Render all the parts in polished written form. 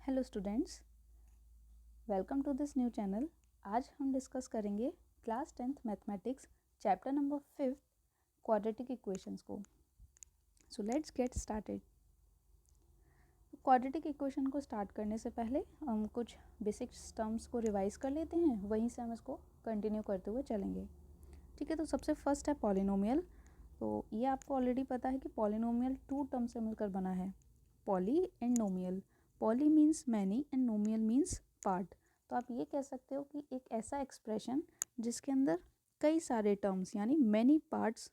Hello students, welcome to this new channel. आज हम discuss करेंगे class 10th mathematics chapter number 5 quadratic equations को। So let's get started. Quadratic equation को start करने से पहले हम कुछ बेसिक टर्म्स को रिवाइज कर लेते हैं, वहीं से हम इसको कंटिन्यू करते हुए चलेंगे। ठीक है, तो सबसे फर्स्ट है पॉलिनोमियल। तो ये आपको ऑलरेडी पता है कि पॉलिनोमियल टू टर्म से मिलकर बना है, poly and नोमियल। Poly means many and नोमियल means part. तो आप ये कह सकते हो कि एक ऐसा एक्सप्रेशन जिसके अंदर कई सारे टर्म्स यानी मैनी पार्ट्स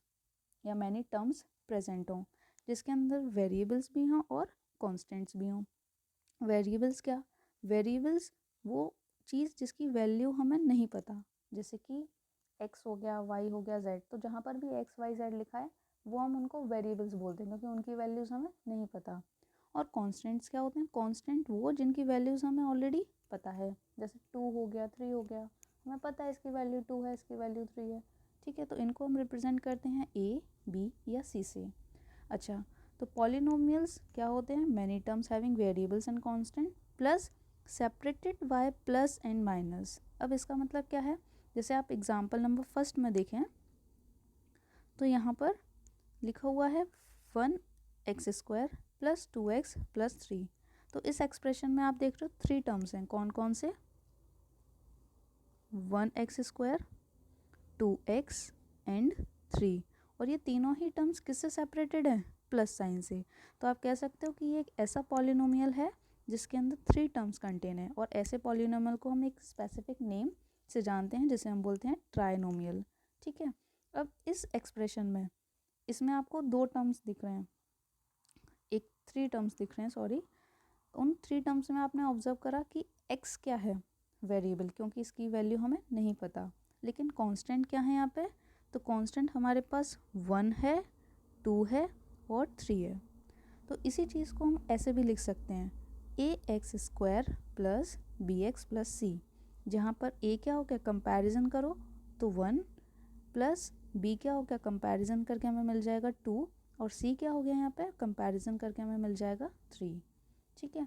या मैनी टर्म्स प्रेजेंट हों, जिसके अंदर वेरिएबल्स भी हों और कॉन्स्टेंट्स भी हों। वेरिएबल्स क्या? वेरिएबल्स वो चीज़ जिसकी वैल्यू हमें नहीं पता, जैसे कि x हो गया, y हो गया, z। तो जहाँ पर भी x y z लिखा है वो हम उनको वेरिएबल्स बोलते हैं क्योंकि उनकी वैल्यूज़ हमें नहीं पता। और कॉन्स्टेंट्स क्या होते हैं? कॉन्स्टेंट वो जिनकी वैल्यूज़ हमें ऑलरेडी पता है, जैसे 2 हो गया, 3 हो गया, हमें पता है इसकी वैल्यू 2 है, इसकी वैल्यू 3 है। ठीक है, तो इनको हम रिप्रेजेंट करते हैं a, b या c से। अच्छा, तो पॉलिनोमियल्स क्या होते हैं? Many terms having variables and constant plus separated by plus and minus. अब इसका मतलब क्या है? जैसे आप एग्जांपल नंबर फर्स्ट में देखें तो यहाँ पर लिखा हुआ है 1x² प्लस 2x प्लस 3। तो इस एक्सप्रेशन में आप देख रहे हो 3 टर्म्स हैं। कौन कौन से? 1x², 2x and 3। और ये तीनों ही टर्म्स किससे सेपरेटेड हैं? प्लस साइन से। तो आप कह सकते हो कि ये एक ऐसा पॉलिनोमियल है जिसके अंदर 3 टर्म्स कंटेन है, और ऐसे पॉलिनोमियल को हम एक स्पेसिफिक नेम से जानते हैं जिसे हम बोलते हैं ट्राइनोमियल। ठीक है, अब इस एक्सप्रेशन में इसमें आपको 2 टर्म्स दिख रहे हैं, 3 टर्म्स दिख रहे हैं, सॉरी। उन 3 टर्म्स में आपने ऑब्जर्व करा कि x क्या है? वेरिएबल, क्योंकि इसकी वैल्यू हमें नहीं पता। लेकिन कांस्टेंट क्या है यहाँ पे? तो कांस्टेंट हमारे पास 1 है, 2 है और 3 है। तो इसी चीज़ को हम ऐसे भी लिख सकते हैं, ax² plus bx plus c, जहाँ पर a क्या हो गया? कंपैरिजन करो तो 1, प्लस b क्या हो गया? कंपैरिजन करके हमें मिल जाएगा 2, और c क्या हो गया? यहाँ पे कंपैरिजन करके हमें मिल जाएगा 3। ठीक है,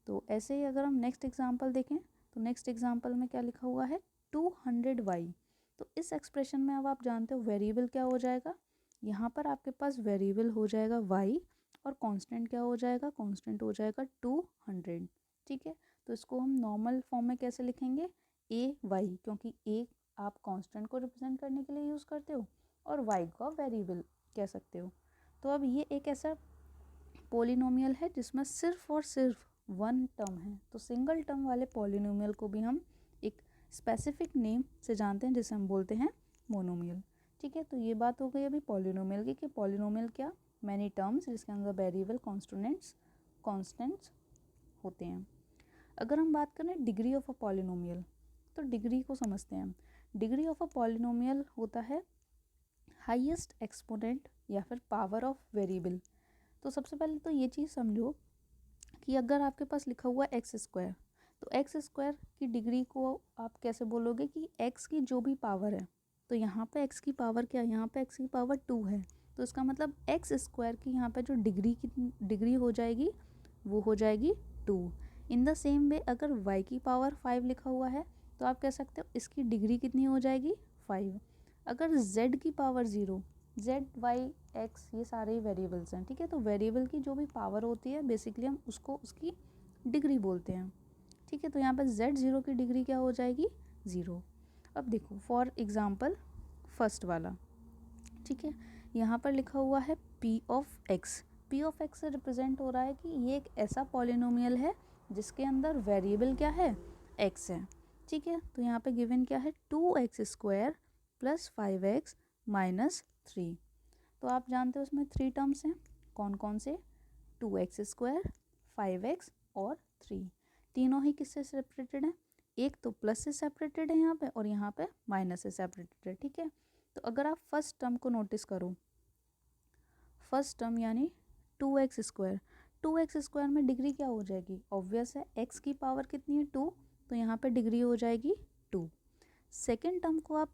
तो ऐसे ही अगर हम नेक्स्ट एग्जांपल देखें तो नेक्स्ट एग्जांपल में क्या लिखा हुआ है? 200y। तो इस एक्सप्रेशन में अब आप जानते हो वेरिएबल क्या हो जाएगा? यहाँ पर आपके पास वेरिएबल हो जाएगा y, और कांस्टेंट क्या हो जाएगा? कांस्टेंट हो जाएगा 200। ठीक है, तो इसको हम नॉर्मल फॉर्म में कैसे लिखेंगे? ay, क्योंकि a आप कांस्टेंट को रिप्रेजेंट करने के लिए यूज़ करते हो और y को आप वेरिएबल कह सकते हो। तो अब ये एक ऐसा पॉलिनोमियल है जिसमें सिर्फ और सिर्फ 1 टर्म है। तो सिंगल टर्म वाले पॉलिनोमियल को भी हम एक स्पेसिफिक नेम से जानते हैं जिसे हम बोलते हैं मोनोमियल। ठीक है, तो ये बात हो गई अभी पॉलिनोमियल की कि पॉलिनोमियल क्या? मैनी टर्म्स जिसके अंदर वेरिएबल, कॉन्स्टेंट्स होते हैं। अगर हम बात करें डिग्री ऑफ अ पॉलिनोमियल, तो डिग्री को समझते हैं हम। डिग्री ऑफ अ पॉलिनोमियल होता है हाईएस्ट एक्सपोनेंट या फिर पावर ऑफ वेरिएबल। तो सबसे पहले तो ये चीज़ समझो कि अगर आपके पास लिखा हुआ x², तो x² की डिग्री को आप कैसे बोलोगे कि x की जो भी पावर है, तो यहाँ पे x की पावर क्या है? यहाँ पे x की पावर 2 है, तो इसका मतलब x² की यहाँ पे जो डिग्री हो जाएगी वो हो जाएगी 2। इन द सेम वे अगर y की पावर 5 लिखा हुआ है तो आप कह सकते हो इसकी डिग्री कितनी हो जाएगी? 5। अगर z की पावर 0, z, y, x ये सारे ही वेरिएबल्स हैं। ठीक है, तो वेरिएबल की जो भी पावर होती है बेसिकली हम उसको उसकी डिग्री बोलते हैं। ठीक है, तो यहाँ पर z0 की डिग्री क्या हो जाएगी? 0। अब देखो फॉर एग्जांपल फर्स्ट वाला, ठीक है, यहाँ पर लिखा हुआ है p of x। p of x से रिप्रेजेंट हो रहा है कि ये एक ऐसा पॉलिनोमियल है जिसके अंदर वेरिएबल क्या है? x है। ठीक है, तो यहाँ पे गिवन क्या है? 2x² plus 5x minus 3। तो आप जानते हो उसमें 3 टर्म्स हैं। कौन कौन से? 2x², 5x और 3। तीनों ही किससे सेपरेटेड हैं? एक तो प्लस से सेपरेटेड है यहाँ पे, और यहाँ पे माइनस से सेपरेटेड है। ठीक है, तो अगर आप फर्स्ट टर्म को नोटिस करो, फर्स्ट टर्म यानी 2x², 2x² में डिग्री क्या हो जाएगी? ऑब्वियस है, x की पावर कितनी है? 2, तो यहाँ पे डिग्री हो जाएगी 2। सेकेंड टर्म को आप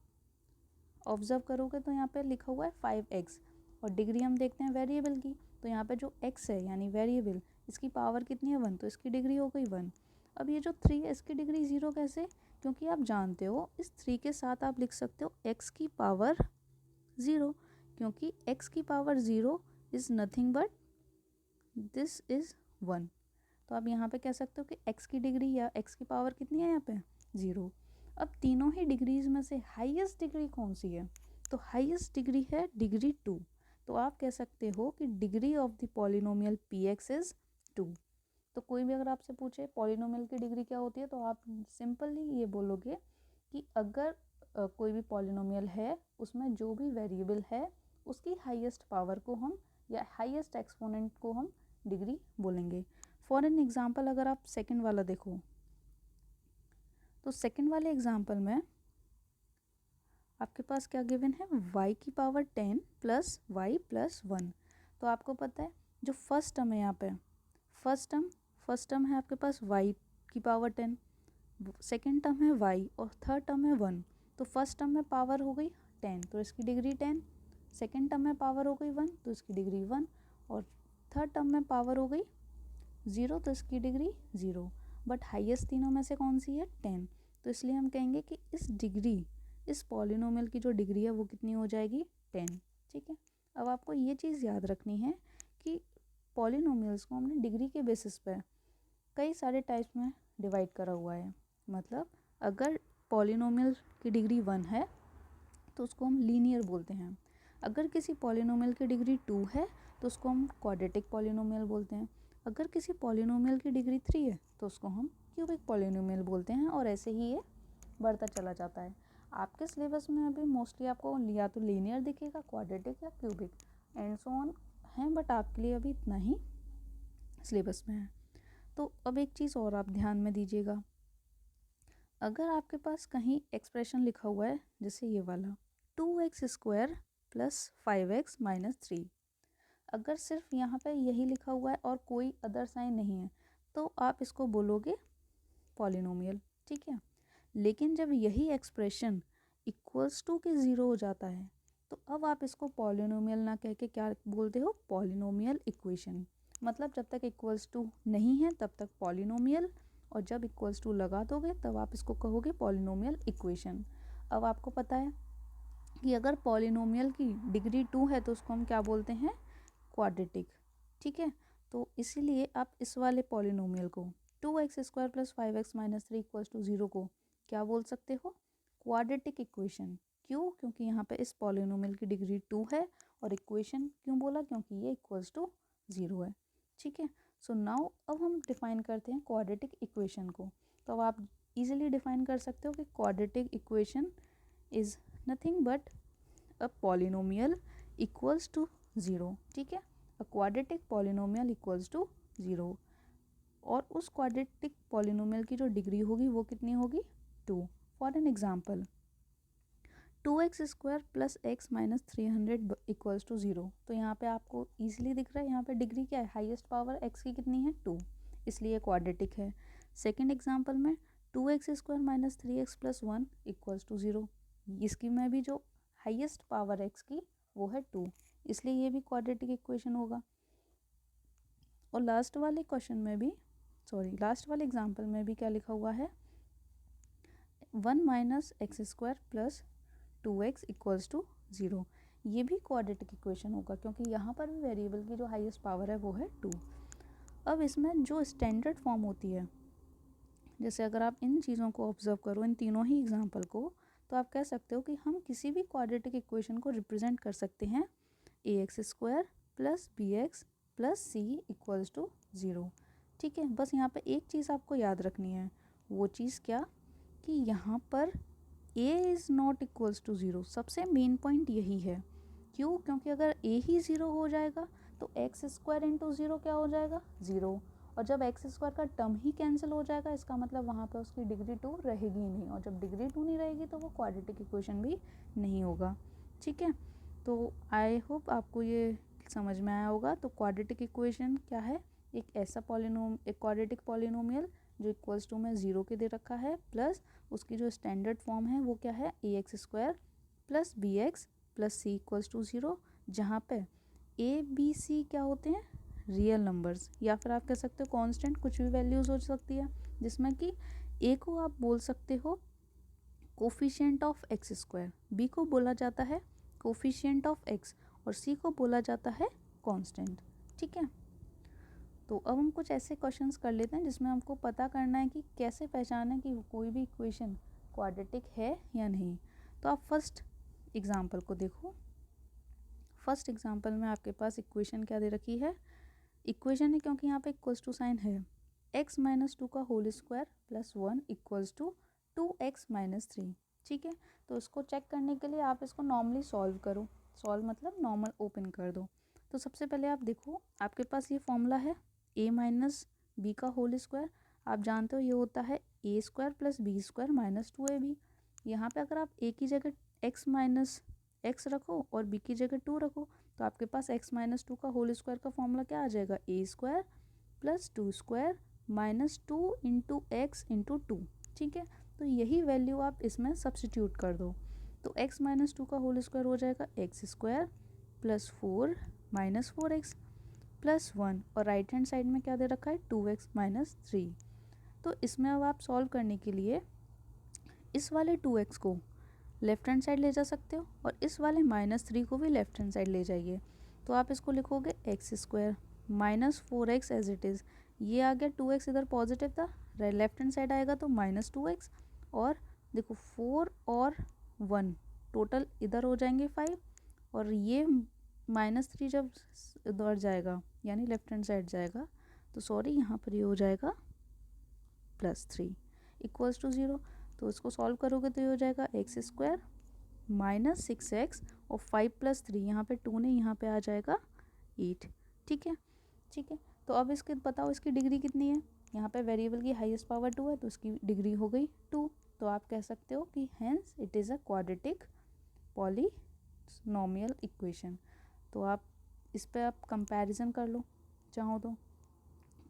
ऑब्जर्व करोगे तो यहाँ पे लिखा हुआ है 5x, और डिग्री हम देखते हैं वेरिएबल की, तो यहाँ पे जो x है यानी वेरिएबल इसकी पावर कितनी है 1, तो इसकी डिग्री हो गई 1। अब ये जो 3 है इसकी डिग्री 0 कैसे, क्योंकि आप जानते हो इस 3 के साथ आप लिख सकते हो x की पावर 0, क्योंकि x की power 0 is nothing but this is 1। तो आप यहाँ पे कह सकते हो कि x की डिग्री या x की पावर कितनी है यहाँ पे 0। अब तीनों ही डिग्रीज में से हाईएस्ट डिग्री कौन सी है, तो हाईएस्ट डिग्री है डिग्री 2। तो आप कह सकते हो कि degree of the polynomial px is 2। तो कोई भी अगर आपसे पूछे पॉलिनोमियल की डिग्री क्या होती है, तो आप सिंपली ये बोलोगे कि अगर कोई भी पॉलिनोमियल है उसमें जो भी वेरिएबल है उसकी हाईएस्ट पावर को हम या हाईएस्ट एक्सपोनेंट को हम डिग्री बोलेंगे। फॉर एन एग्जांपल अगर आप सेकंड वाला देखो, तो सेकंड वाले एग्जांपल में आपके पास क्या गिवन है y की पावर 10 प्लस वाई प्लस 1। तो आपको पता है जो फर्स्ट टर्म है यहाँ पे फर्स्ट टर्म है आपके पास y की पावर 10, सेकेंड टर्म है y और थर्ड टर्म है 1। तो फर्स्ट टर्म में पावर हो गई 10 तो इसकी डिग्री 10, सेकेंड टर्म में पावर हो गई 1 तो इसकी डिग्री 1 और थर्ड टर्म में पावर हो गई 0 तो इसकी डिग्री 0। बट हाईएस्ट तीनों में से कौन सी है 10, तो इसलिए हम कहेंगे कि इस पॉलिनोमियल की जो डिग्री है वो कितनी हो जाएगी 10। ठीक है, अब आपको ये चीज़ याद रखनी है कि पॉलिनोमियल्स को हमने डिग्री के बेसिस पर कई सारे टाइप्स में डिवाइड करा हुआ है। मतलब अगर पॉलिनोमियल की डिग्री 1 है तो उसको हम लीनियर बोलते हैं, अगर किसी पॉलिनोमियल की डिग्री 2 है तो उसको हम क्वाड्रेटिक पॉलिनोमियल बोलते हैं, अगर किसी पॉलिनोमियल की डिग्री 3 है तो उसको हम क्यूबिक पॉलिनोमियल बोलते हैं, और ऐसे ही ये बढ़ता चला जाता है। आपके सिलेबस में अभी मोस्टली आपको या तो लीनियर दिखेगा, क्वाड्रेटिक या क्यूबिक एंड सो ऑन है, बट आपके लिए अभी इतना ही सिलेबस में है। तो अब एक चीज़ और आप ध्यान में दीजिएगा, अगर आपके पास कहीं एक्सप्रेशन लिखा हुआ है जैसे ये वाला 2x² प्लस 5x माइनस 3, अगर सिर्फ यहाँ पे यही लिखा हुआ है और कोई अदर साइन नहीं है तो आप इसको बोलोगे पॉलिनोमियल। ठीक है, लेकिन जब यही एक्सप्रेशन इक्वल्स टू के 0 हो जाता है तो अब आप इसको पॉलिनोमियल ना कह के क्या बोलते हो पॉलिनोमियल इक्वेशन। मतलब जब तक इक्वल्स टू नहीं है तब तक पॉलिनोमियल, और जब इक्वल्स टू लगा दोगे तब आप इसको कहोगे पॉलिनोमियल इक्वेशन। अब आपको पता है कि अगर पॉलिनोमियल की डिग्री 2 है तो उसको हम क्या बोलते हैं क्वाड्रेटिक। ठीक है, तो इसीलिए आप इस वाले पॉलिनोमियल को 2x² plus 5x minus 3 equals to 0 को क्या बोल सकते हो क्वाड्रेटिक इक्वेशन। क्यों, क्योंकि यहाँ पे इस पॉलिनोमियल की डिग्री 2 है, और इक्वेशन क्यों बोला क्योंकि ये इक्वल्स टू 0 है। ठीक है, सो नाउ अब हम डिफाइन करते हैं क्वाड्रेटिक इक्वेशन को। तो अब आप इजीली डिफाइन कर सकते हो कि quadratic equation is nothing but a polynomial equals to 0। ठीक है, a quadratic polynomial equals to 0, और उस क्वाड्रेटिक पॉलिनोमियल की जो डिग्री होगी वो कितनी होगी 2। For an example 2x² plus x minus 300 equals to 0। तो यहाँ पे आपको ईजिली दिख रहा है यहाँ पे डिग्री क्या है, हाईएस्ट पावर x की कितनी है 2, इसलिए क्वाड्रेटिक है। सेकेंड एग्जाम्पल में 2x² minus 3x plus 1 equals to 0, इसकी में भी जो हाईएस्ट पावर x की वो है 2, इसलिए ये भी क्वाड्रेटिक इक्वेशन होगा। और लास्ट वाले एग्जाम्पल में भी क्या लिखा हुआ है 1 minus x² plus 2x equals to 0, ये भी क्वाड्रेटिक इक्वेशन होगा क्योंकि यहाँ पर भी वेरिएबल की जो हाईएस्ट पावर है वो है 2। अब इसमें जो स्टैंडर्ड फॉर्म होती है, जैसे अगर आप इन चीज़ों को ऑब्जर्व करो इन तीनों ही एग्जाम्पल को, तो आप कह सकते हो कि हम किसी भी क्वाड्रेटिक इक्वेशन को रिप्रेजेंट कर सकते हैं ax² plus bx plus c equals to 0। ठीक है, बस यहाँ पे एक चीज़ आपको याद रखनी है, वो चीज़ क्या कि यहाँ पर a is not equals to 0, सबसे मेन पॉइंट यही है। क्यों, क्योंकि अगर a ही 0 हो जाएगा तो x² इंटू 0 क्या हो जाएगा 0, और जब x² का टर्म ही कैंसिल हो जाएगा इसका मतलब वहाँ पे उसकी डिग्री 2 रहेगी ही नहीं, और जब डिग्री 2 नहीं रहेगी तो वो क्वाड्रेटिक इक्वेशन भी नहीं होगा। ठीक है, तो आई होप आपको ये समझ में आया होगा। तो क्वाड्रेटिक इक्वेशन क्या है, एक क्वाड्रेटिक पॉलिनोमियल जो इक्वल्स टू में 0 के दे रखा है, प्लस उसकी जो स्टैंडर्ड फॉर्म है वो क्या है ax² plus bx plus c equals to 0, जहाँ पे a b c क्या होते हैं रियल नंबर्स, या फिर आप कह सकते हो कांस्टेंट, कुछ भी वैल्यूज़ हो सकती है, जिसमें कि ए को आप बोल सकते हो coefficient of x square, b को बोला जाता है कोफिशिएंट ऑफ एक्स, और सी को बोला जाता है कांस्टेंट। ठीक है, तो अब हम कुछ ऐसे क्वेश्चंस कर लेते हैं जिसमें हमको पता करना है कि कैसे पहचानें कि कोई भी इक्वेशन क्वाड्रेटिक है या नहीं। तो आप फर्स्ट एग्जांपल को देखो। फर्स्ट एग्जांपल में आपके पास इक्वेशन क्या दे रखी है, इक्वेशन है क्योंकि यहाँ पे इक्वल्स टू साइन है, x माइनस टू का whole square plus 1 equals to 2x minus 3। ठीक है, तो इसको चेक करने के लिए आप इसको नॉर्मली सॉल्व करो, सॉल्व मतलब नॉर्मल ओपन कर दो। तो सबसे पहले आप देखो, आपके पास ये फॉर्मूला है a माइनस बी का होल स्क्वायर, आप जानते हो ये होता है a square plus b square minus 2ab। यहाँ पे अगर आप a की जगह x माइनस एक्स रखो और b की जगह 2 रखो, तो आपके पास x माइनस 2 का होल स्क्वायर का फॉर्मूला क्या आ जाएगा, a square plus 2 square minus 2 into x into 2। ठीक है, तो यही वैल्यू आप इसमें सब्सटीट्यूट कर दो, तो x माइनस 2 का होल स्क्वायर हो जाएगा x square plus 4 minus 4x plus 1, और राइट हैंड साइड में क्या दे रखा है 2x माइनस 3। तो इसमें अब आप सॉल्व करने के लिए इस वाले 2x को लेफ्ट हैंड साइड ले जा सकते हो और इस वाले -3 को भी लेफ्ट हैंड साइड ले जाइए। तो आप इसको लिखोगे x square minus 4x as it is, ये आ गया 2x इधर पॉजिटिव था, लेफ्ट हैंड साइड आएगा तो -2x, और देखो 4 और 1 टोटल इधर हो जाएंगे 5, और ये -3 जब इधर जाएगा यानी लेफ्ट हैंड साइड जाएगा तो सॉरी यहाँ पर ये हो जाएगा +3 इक्वल्स टू 0। तो इसको सॉल्व करोगे तो ये हो जाएगा एक्स स्क्वायर माइनस 6x और 5 प्लस 3, यहाँ पे 2 नहीं, यहाँ पे आ जाएगा 8। ठीक है, ठीक है, तो अब इसके बताओ इसकी डिग्री कितनी है, यहाँ पे वेरिएबल की हाईएस्ट पावर 2 है तो इसकी डिग्री हो गई 2। तो आप कह सकते हो कि hence it is a quadratic polynomial equation. तो आप इस पर आप कंपैरिजन कर लो चाहो तो,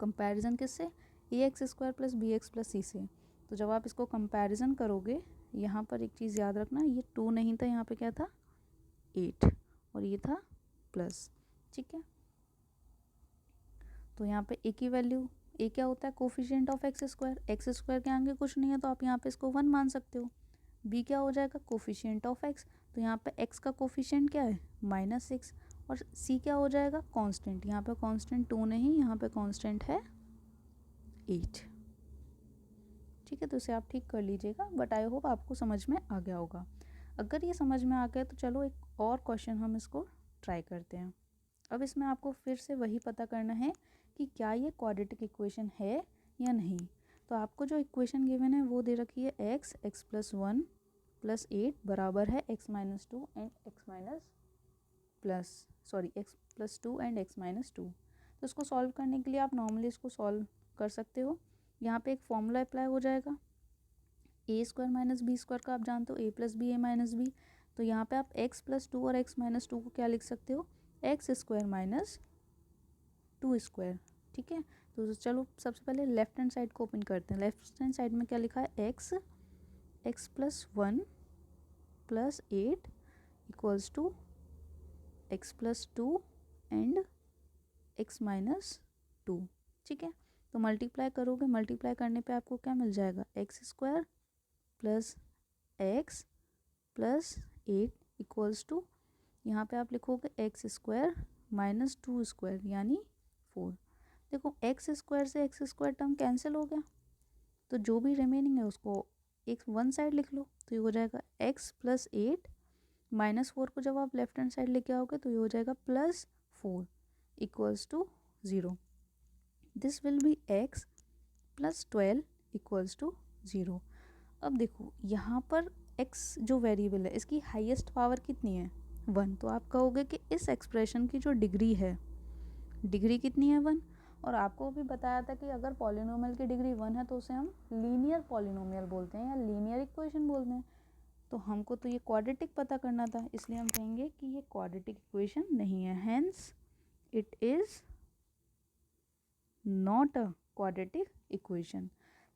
कंपैरिजन किससे, A X square plus B x plus C से। तो जब आप इसको कंपैरिजन करोगे, यहाँ पर एक चीज़ याद रखना, ये 2 नहीं था, यहाँ पे क्या था 8 और ये था प्लस। ठीक है, तो यहाँ पे ए की वैल्यू, ए क्या होता है कोफिशिएंट ऑफ एक्स स्क्वायर के आगे कुछ नहीं है तो आप यहाँ पे इसको 1 मान सकते हो। बी क्या हो जाएगा कोफिशिएंट ऑफ एक्स, तो यहाँ पे एक्स का कोफिशिएंट क्या है -6, और सी क्या हो जाएगा कांस्टेंट, यहाँ पे कांस्टेंट 2 नहीं, यहाँ पे कांस्टेंट है 8। ठीक है, तो इसे आप ठीक कर लीजिएगा, बट आई होप आपको समझ में आ गया होगा। अगर ये समझ में आ गया तो चलो एक और क्वेश्चन हम इसको ट्राई करते हैं। अब इसमें आपको फिर से वही पता करना है कि क्या ये क्वाड्रेटिक इक्वेशन है या नहीं। तो आपको जो इक्वेशन गिवन है वो दे रखी है एक्स प्लस 1 प्लस 8 बराबर है x minus 2 and x plus 2 and x minus 2। तो इसको सॉल्व करने के लिए आप नॉर्मली इसको सॉल्व कर सकते हो। यहाँ पे एक फॉर्मूला अप्लाई हो जाएगा, ए स्क्वायर माइनस बी स्क्वायर का आप जानते हो, ए प्लस बी ए माइनस बी। तो यहाँ पे आप एक्स प्लस 2 और एक्स माइनस 2 को क्या लिख सकते हो, एक्स स्क्वायर माइनस 2 स्क्वायर। ठीक है, तो चलो सबसे पहले लेफ्ट हैंड साइड को ओपन करते हैं। लेफ्ट हैंड साइड में क्या लिखा है, x plus 1 plus 8 equals to x plus 2 and x minus 2। ठीक है, तो मल्टीप्लाई करोगे, मल्टीप्लाई करने पे आपको क्या मिल जाएगा, x square plus x plus 8 equals to, यहाँ पे आप लिखोगे एक्स स्क्वायर माइनस 2 स्क्वायर यानी 4। देखो एक्स स्क्वायर से एक्स स्क्वायर टर्म कैंसिल हो गया, तो जो भी रिमेनिंग है उसको एक वन साइड लिख लो, तो ये हो जाएगा एक्स प्लस 8 माइनस 4 को जब आप लेफ्ट हैंड साइड लेके आओगे तो ये हो जाएगा plus 4 equals to 0। This will be x plus 12 equals to 0। अब देखो यहाँ पर x जो वेरिएबल है इसकी हाईएस्ट पावर कितनी है 1, तो आप कहोगे कि इस एक्सप्रेशन की जो डिग्री है, डिग्री कितनी है 1। और आपको भी बताया था कि अगर पॉलिनोमियल की डिग्री 1 है तो उसे हम लीनियर पॉलिनोमियल बोलते हैं या लीनियर इक्वेशन बोलते हैं। तो हमको तो ये क्वाड्रेटिक पता करना था, इसलिए हम कहेंगे कि ये क्वाड्रेटिक इक्वेशन नहीं है, hence it is not a quadratic equation.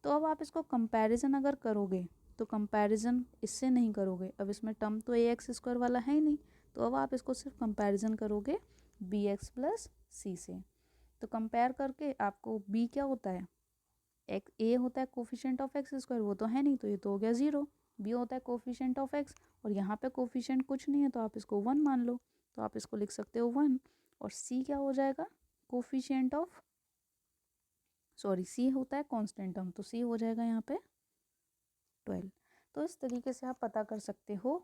तो अब आप इसको कंपैरिजन अगर करोगे तो कंपैरिजन इससे नहीं करोगे, अब इसमें टर्म तो ए एक्स स्क्वायर वाला है ही नहीं, तो अब आप इसको सिर्फ कंपैरिजन करोगे बी एक्स प्लस सी से। तो कंपेयर करके आपको बी क्या होता है, एक्स ए होता है कोफिशिएंट ऑफ एक्स स्क्वायर, वो तो है नहीं तो ये तो हो गया 0। बी होता है कोफिशिएंट ऑफ एक्स और यहाँ पे कोफिशिएंट कुछ नहीं है तो आप इसको 1 मान लो, तो आप इसको लिख सकते हो 1। और सी क्या हो जाएगा, कोफिशिएंट ऑफ, सॉरी सी होता है कांस्टेंट टर्म, तो सी हो जाएगा यहाँ पे 12। तो इस तरीके से आप पता कर सकते हो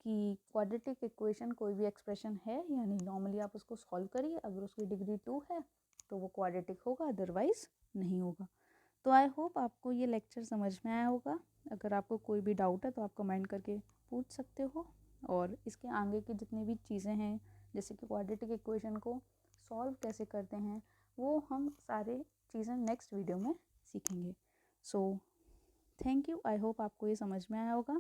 कि क्वाड्रेटिक इक्वेशन कोई भी एक्सप्रेशन है या नहीं। नॉर्मली आप उसको सॉल्व करिए, अगर उसकी डिग्री 2 है तो वो क्वाड्रेटिक होगा, अदरवाइज नहीं होगा। तो आई होप आपको ये लेक्चर समझ में आया होगा। अगर आपको कोई भी डाउट है तो आप कमेंट करके पूछ सकते हो, और इसके आगे की जितनी भी चीज़ें हैं जैसे कि क्वाड्रेटिक इक्वेशन को सॉल्व कैसे करते हैं वो हम सारे चीज़ें नेक्स्ट वीडियो में सीखेंगे। So thank you, I hope आपको ये समझ में आया होगा।